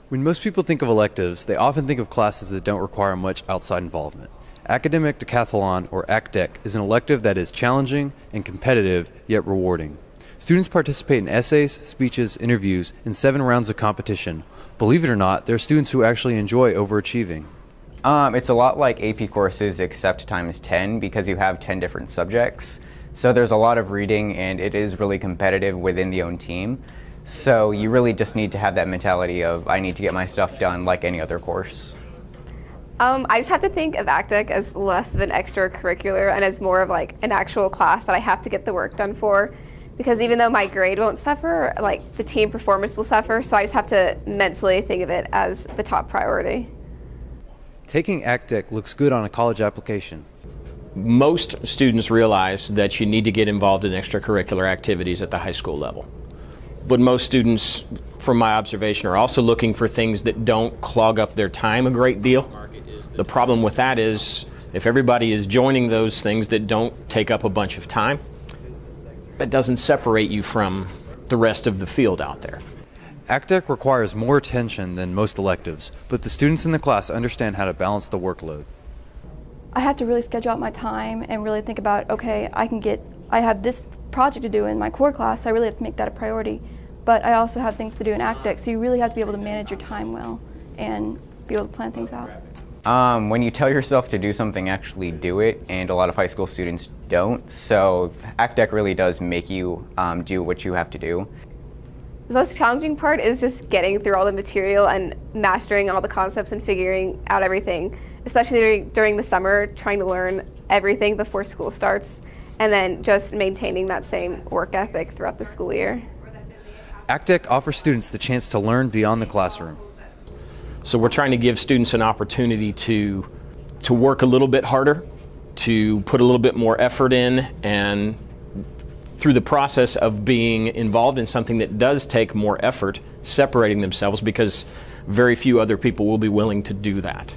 When most people think of electives, they often think of classes that don't require much outside involvement. Academic Decathlon, or ACDEC, is an elective that is challenging and competitive, yet rewarding. Students participate in essays, speeches, interviews, and 7 rounds of competition. Believe it or not, there are students who actually enjoy overachieving. It's a lot like AP courses except times 10 because you have 10 different subjects. So there's a lot of reading and it is really competitive within the own team. So you really just need to have that mentality of I need to get my stuff done like any other course. I just have to think of ACDEC as less of an extracurricular and as more of like an actual class that I have to get the work done for. Because even though my grade won't suffer, like the team performance will suffer, so I just have to mentally think of it as the top priority. Taking ACDEC looks good on a college application. Most students realize that you need to get involved in extracurricular activities at the high school level. But most students, from my observation, are also looking for things that don't clog up their time a great deal. The problem with that is if everybody is joining those things that don't take up a bunch of time, that doesn't separate you from the rest of the field out there. ACDEC requires more attention than most electives, but the students in the class understand how to balance the workload. I have to really schedule out my time and really think about, okay, I have this project to do in my core class, so I really have to make that a priority. But I also have things to do in ACDEC, so you really have to be able to manage your time well and be able to plan things out. When you tell yourself to do something, actually do it, and a lot of high school students don't. So ACDEC really does make you do what you have to do. The most challenging part is just getting through all the material and mastering all the concepts and figuring out everything, especially during the summer, trying to learn everything before school starts, and then just maintaining that same work ethic throughout the school year. ACDEC offers students the chance to learn beyond the classroom. So we're trying to give students an opportunity to work a little bit harder, to put a little bit more effort in, and through the process of being involved in something that does take more effort, separating themselves because very few other people will be willing to do that.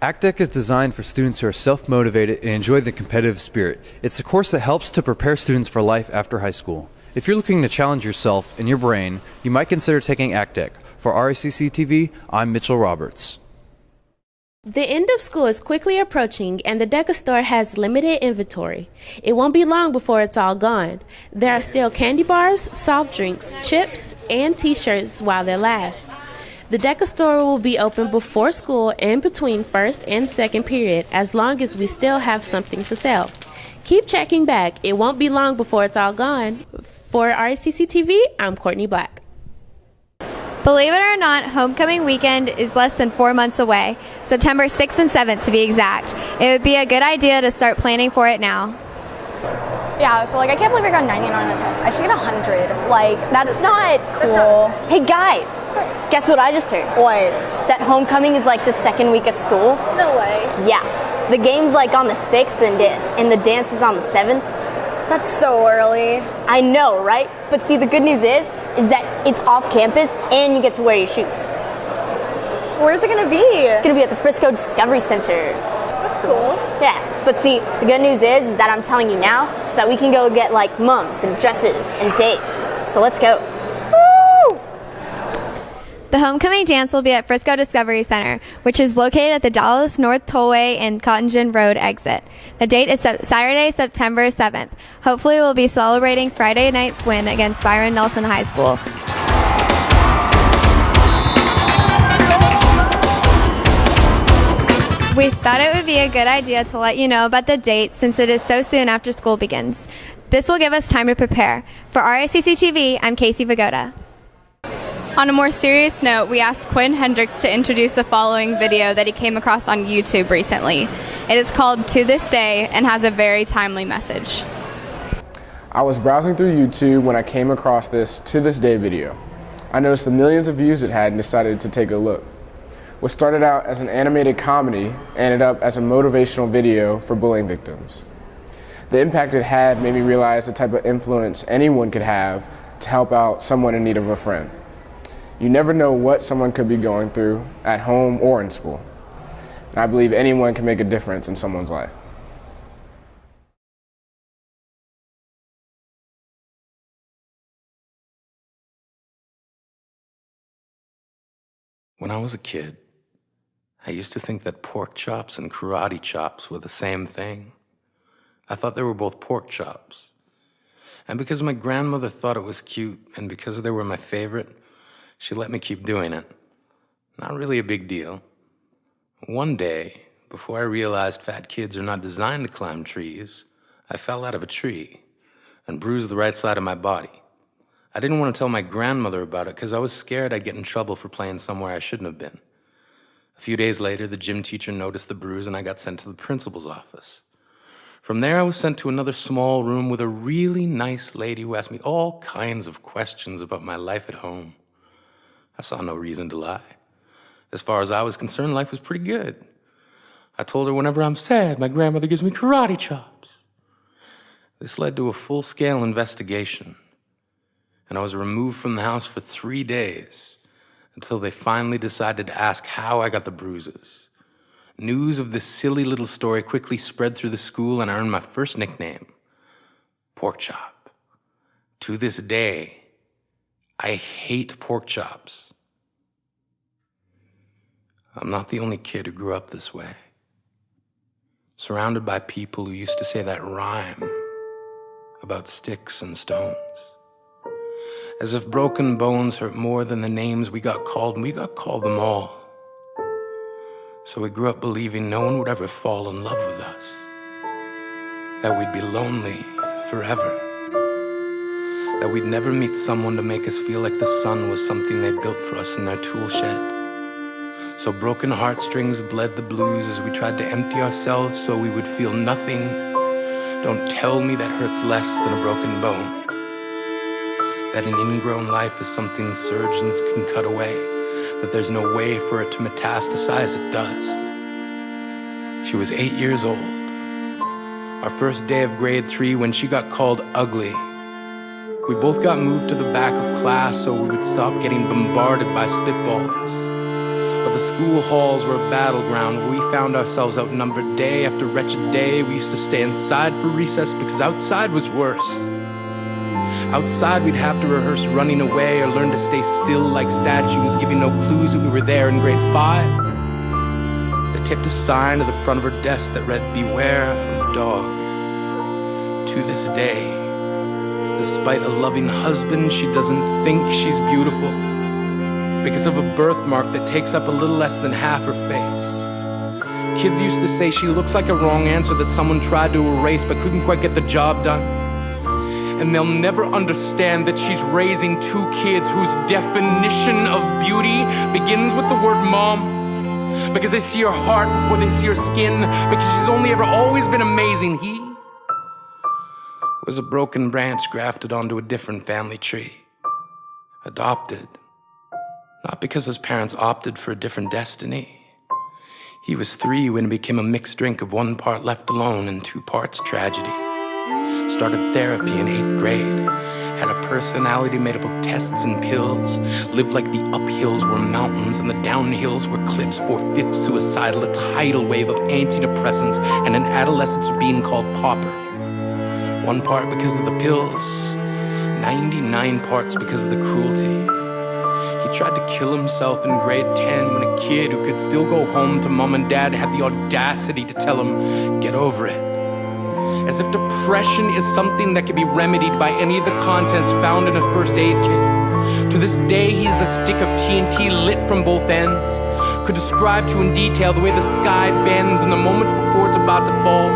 ACDEC is designed for students who are self-motivated and enjoy the competitive spirit. It's a course that helps to prepare students for life after high school. If you're looking to challenge yourself and your brain, you might consider taking ACDEC. For RACC-TV, I'm Mitchell Roberts. The end of school is quickly approaching and the Deca store has limited inventory. It won't be long before it's all gone. There are still candy bars, soft drinks, chips, and t-shirts while they last. The Deca store will be open before school and between first and second period as long as we still have something to sell. Keep checking back. It won't be long before it's all gone. For RACC-TV, I'm Courtney Black. Believe it or not, homecoming weekend is less than 4 months away, September 6th and 7th to be exact. It would be a good idea to start planning for it now. Yeah, so I can't believe I got 99 on the test. I should get 100. That's not cool. Hey guys, guess what I just heard? What? That homecoming is the second week of school. No way. Yeah, the game's on the 6th and the dance is on the 7th. That's so early. I know, right? But see, the good news is that it's off campus and you get to wear your shoes. Where's it gonna be? It's gonna be at the Frisco Discovery Center. That's cool. Yeah, but see, the good news is that I'm telling you now so that we can go get mums and dresses and dates. So let's go. Woo! The homecoming dance will be at Frisco Discovery Center, which is located at the Dallas North Tollway and Cotton Gin Road exit. The date is Saturday, September 7th. Hopefully we'll be celebrating Friday night's win against Byron Nelson High School. We thought it would be a good idea to let you know about the date since it is so soon after school begins. This will give us time to prepare. For RACC-TV, I'm Casey Vagoda. On a more serious note, we asked Quinn Hendricks to introduce the following video that he came across on YouTube recently. It is called To This Day and has a very timely message. I was browsing through YouTube when I came across this To This Day video. I noticed the millions of views it had and decided to take a look. What started out as an animated comedy ended up as a motivational video for bullying victims. The impact it had made me realize the type of influence anyone could have to help out someone in need of a friend. You never know what someone could be going through at home or in school. And I believe anyone can make a difference in someone's life. When I was a kid, I used to think that pork chops and karate chops were the same thing. I thought they were both pork chops. And because my grandmother thought it was cute, and because they were my favorite, she let me keep doing it. Not really a big deal. One day, before I realized fat kids are not designed to climb trees, I fell out of a tree and bruised the right side of my body. I didn't want to tell my grandmother about it because I was scared I'd get in trouble for playing somewhere I shouldn't have been. A few days later, the gym teacher noticed the bruise and I got sent to the principal's office. From there, I was sent to another small room with a really nice lady who asked me all kinds of questions about my life at home. I saw no reason to lie. As far as I was concerned, life was pretty good. I told her whenever I'm sad, my grandmother gives me karate chops. This led to a full-scale investigation, and I was removed from the house for 3 days until they finally decided to ask how I got the bruises. News of this silly little story quickly spread through the school, and I earned my first nickname, Pork Chop. To this day, I hate pork chops. I'm not the only kid who grew up this way, surrounded by people who used to say that rhyme about sticks and stones. As if broken bones hurt more than the names we got called, and we got called them all. So we grew up believing no one would ever fall in love with us, that we'd be lonely forever, that we'd never meet someone to make us feel like the sun was something they built for us in their tool shed. So broken heartstrings bled the blues as we tried to empty ourselves so we would feel nothing. Don't tell me that hurts less than a broken bone. That an ingrown life is something surgeons can cut away, that there's no way for it to metastasize, it does. She was 8 years old. Our first day of grade 3 when she got called ugly. We both got moved to the back of class so we would stop getting bombarded by spitballs. But the school halls were a battleground where we found ourselves outnumbered day after wretched day. We used to stay inside for recess because outside was worse. Outside we'd have to rehearse running away or learn to stay still like statues, giving no clues that we were there in grade 5. They taped a sign to the front of her desk that read, "Beware of dog." To this day, despite a loving husband, she doesn't think she's beautiful because of a birthmark that takes up a little less than half her face. Kids used to say she looks like a wrong answer that someone tried to erase but couldn't quite get the job done. And they'll never understand that she's raising 2 kids whose definition of beauty begins with the word mom, because they see her heart before they see her skin, because she's only ever always been amazing. He was a broken branch grafted onto a different family tree. Adopted. Not because his parents opted for a different destiny. He was 3 when it became a mixed drink of 1 part left alone and 2 parts tragedy. Started therapy in 8th grade. Had a personality made up of tests and pills. Lived like the uphills were mountains and the downhills were cliffs. 4/5 suicidal, a tidal wave of antidepressants, and an adolescence being called pauper. 1 part because of the pills, 99 parts because of the cruelty. He tried to kill himself in grade 10 when a kid who could still go home to mom and dad had the audacity to tell him, "Get over it." As if depression is something that can be remedied by any of the contents found in a first aid kit. To this day, he is a stick of TNT lit from both ends. Could describe to in detail the way the sky bends in the moments before it's about to fall.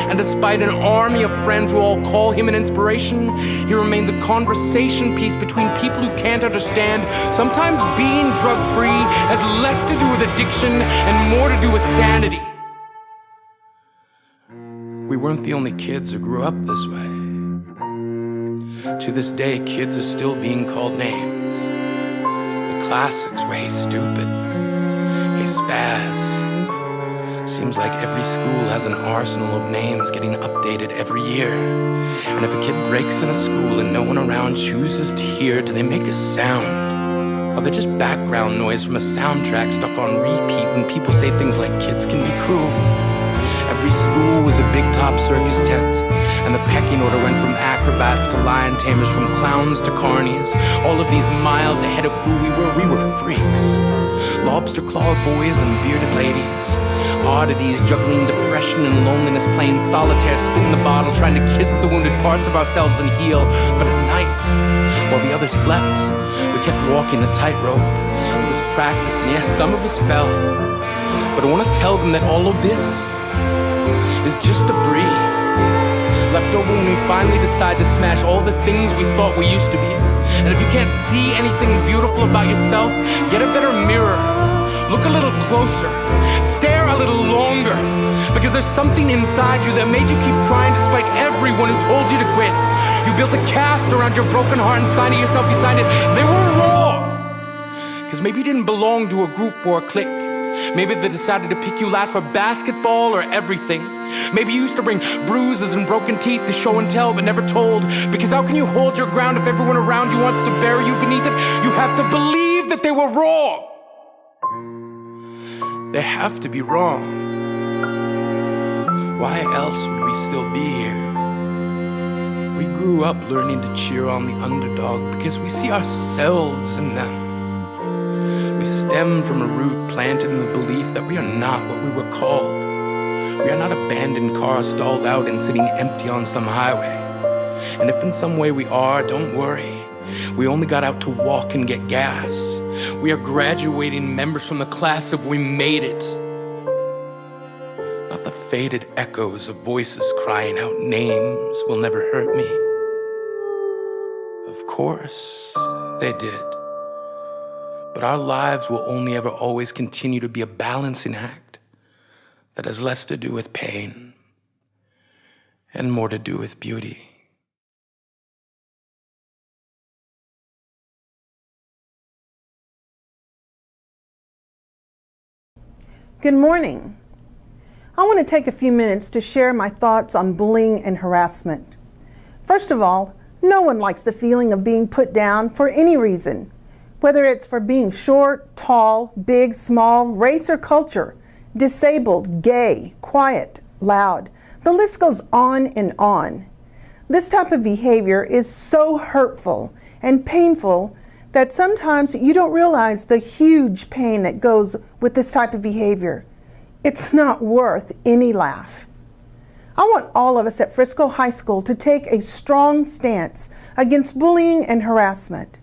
And despite an army of friends who all call him an inspiration, he remains a conversation piece between people who can't understand. Sometimes being drug-free has less to do with addiction and more to do with sanity. We weren't the only kids who grew up this way. To this day, kids are still being called names. classics were Hey Stupid, Hey Spaz. Seems like every school has an arsenal of names getting updated every year. And if a kid breaks in a school and no one around chooses to hear, do they make a sound? Or they're just background noise from a soundtrack stuck on repeat when people say things like kids can be cruel? Every school was a big top circus tent, and the pecking order went from acrobats to lion tamers, from clowns to carnies. All of these miles ahead of who we were freaks. Lobster claw boys and bearded ladies, oddities juggling depression and loneliness, playing solitaire, spin the bottle, trying to kiss the wounded parts of ourselves and heal. But at night, while the others slept, we kept walking the tightrope. It was practice, and yes, some of us fell. But I want to tell them that all of this is just debris left over when we finally decide to smash all the things we thought we used to be. And if you can't see anything beautiful about yourself, get a better mirror. Look a little closer. Stare a little longer. Because there's something inside you that made you keep trying despite everyone who told you to quit. You built a cast around your broken heart and signed it yourself. You signed it. They were wrong. Because maybe you didn't belong to a group or a clique. Maybe they decided to pick you last for basketball or everything. Maybe you used to bring bruises and broken teeth to show and tell but never told. Because how can you hold your ground if everyone around you wants to bury you beneath it? You have to believe that they were wrong. They have to be wrong. Why else would we still be here? We grew up learning to cheer on the underdog because we see ourselves in them. We stem from a root planted in the belief that we are not what we were called. We are not abandoned cars stalled out and sitting empty on some highway. And if in some way we are, don't worry. We only got out to walk and get gas. We are graduating members from the class of We Made It. Not the faded echoes of voices crying out names will never hurt me. Of course, they did. But our lives will only ever always continue to be a balancing act that has less to do with pain and more to do with beauty. Good morning. I want to take a few minutes to share my thoughts on bullying and harassment. First of all, no one likes the feeling of being put down for any reason, whether it's for being short, tall, big, small, race or culture, disabled, gay, quiet, loud. The list goes on and on. This type of behavior is so hurtful and painful that sometimes you don't realize the huge pain that goes with this type of behavior. It's not worth any laugh. I want all of us at Frisco High School to take a strong stance against bullying and harassment.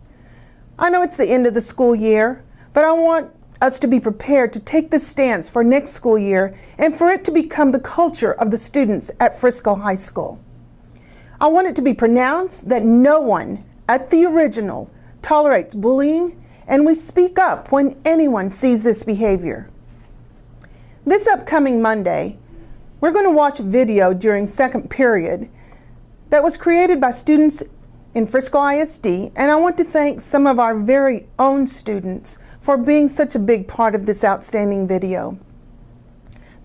I know it's the end of the school year, but I want us to be prepared to take this stance for next school year and for it to become the culture of the students at Frisco High School. I want it to be pronounced that no one at the original tolerates bullying, and we speak up when anyone sees this behavior. This upcoming Monday, we're going to watch a video during second period that was created by students in Frisco ISD, and I want to thank some of our very own students for being such a big part of this outstanding video.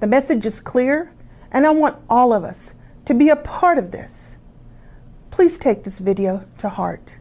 The message is clear, and I want all of us to be a part of this. Please take this video to heart.